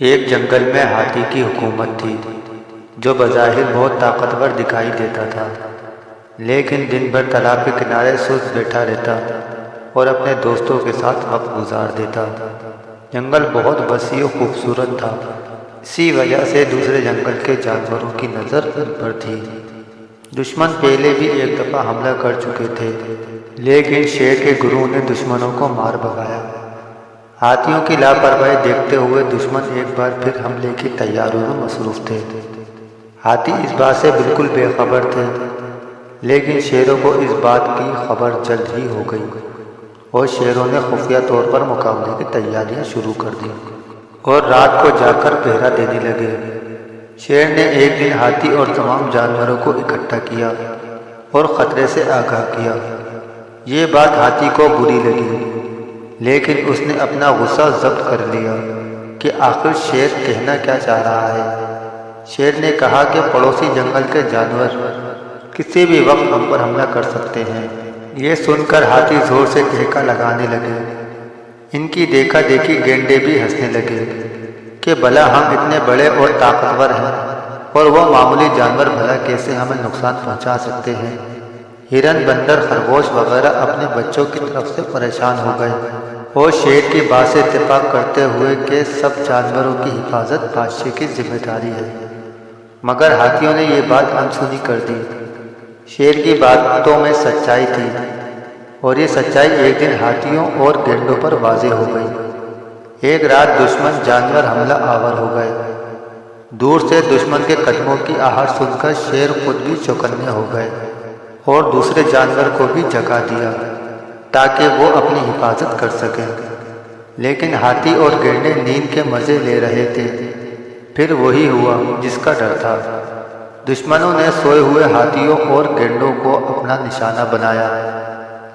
ایک جنگل میں ہاتھی کی حکومت تھی جو بظاہر بہت طاقتور دکھائی دیتا تھا، لیکن دن بھر تالاب کے کنارے سست بیٹھا رہتا اور اپنے دوستوں کے ساتھ وقت گزار دیتا۔ جنگل بہت وسیع و خوبصورت تھا، اسی وجہ سے دوسرے جنگل کے جانوروں کی نظر ان پر تھی۔ دشمن پہلے بھی ایک دفعہ حملہ کر چکے تھے، لیکن شیر کے گروہ نے دشمنوں کو مار بھگایا۔ ہاتھیوں کی لاپرواہی دیکھتے ہوئے دشمن ایک بار پھر حملے کی تیاریوں میں مصروف تھے۔ ہاتھی اس بات سے بالکل بے خبر تھے، لیکن شیروں کو اس بات کی خبر جلد ہی ہو گئی اور شیروں نے خفیہ طور پر مقابلے کی تیاریاں شروع کر دیں اور رات کو جا کر پہرا دینے لگے۔ شیر نے ایک دن ہاتھی اور تمام جانوروں کو اکٹھا کیا اور خطرے سے آگاہ کیا۔ یہ بات ہاتھی کو بری لگی، لیکن اس نے اپنا غصہ ضبط کر لیا کہ آخر شیر کہنا کیا چاہ رہا ہے۔ شیر نے کہا کہ پڑوسی جنگل کے جانور کسی بھی وقت ہم پر حملہ کر سکتے ہیں۔ یہ سن کر ہاتھی زور سے ٹھیکا لگانے لگے۔ ان کی دیکھا دیکھی گینڈے بھی ہنسنے لگے کہ بھلا ہم اتنے بڑے اور طاقتور ہیں اور وہ معمولی جانور بھلا کیسے ہمیں نقصان پہنچا سکتے ہیں۔ ہرن، بندر، خرگوش وغیرہ اپنے بچوں کی طرف سے پریشان ہو گئے اور شیر کی بات سے اتفاق کرتے ہوئے کہ سب جانوروں کی حفاظت بادشاہ کی ذمہ داری ہے، مگر ہاتھیوں نے یہ بات انسنی کر دی۔ شیر کی باتوں میں سچائی تھی اور یہ سچائی ایک دن ہاتھیوں اور گینڈوں پر واضح ہو گئی۔ ایک رات دشمن جانور حملہ آور ہو گئے۔ دور سے دشمن کے قدموں کی آہٹ سن کر شیر خود بھی چوکنے ہو گئے اور دوسرے جانور کو بھی جگا دیا تاکہ وہ اپنی حفاظت کر سکیں، لیکن ہاتھی اور گینڈے نیند کے مزے لے رہے تھے۔ پھر وہی ہوا جس کا ڈر تھا۔ دشمنوں نے سوئے ہوئے ہاتھیوں اور گینڈوں کو اپنا نشانہ بنایا،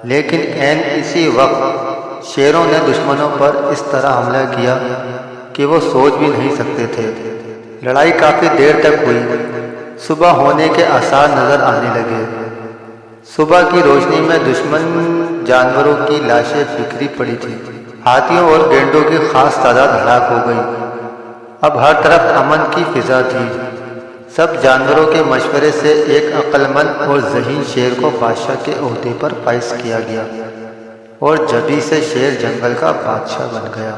لیکن عین اسی وقت شیروں نے دشمنوں پر اس طرح حملہ کیا کہ وہ سوچ بھی نہیں سکتے تھے۔ لڑائی کافی دیر تک ہوئی۔ صبح ہونے کے آثار نظر آنے لگے۔ صبح کی روشنی میں دشمن جانوروں کی لاشیں بکھری پڑی تھی۔ ہاتھیوں اور گینڈوں کی خاص تعداد ہلاک ہو گئی۔ اب ہر طرف امن کی فضا تھی۔ سب جانوروں کے مشورے سے ایک عقل مند اور ذہین شیر کو بادشاہ کے عہدے پر فائز کیا گیا اور جبھی سے شیر جنگل کا بادشاہ بن گیا۔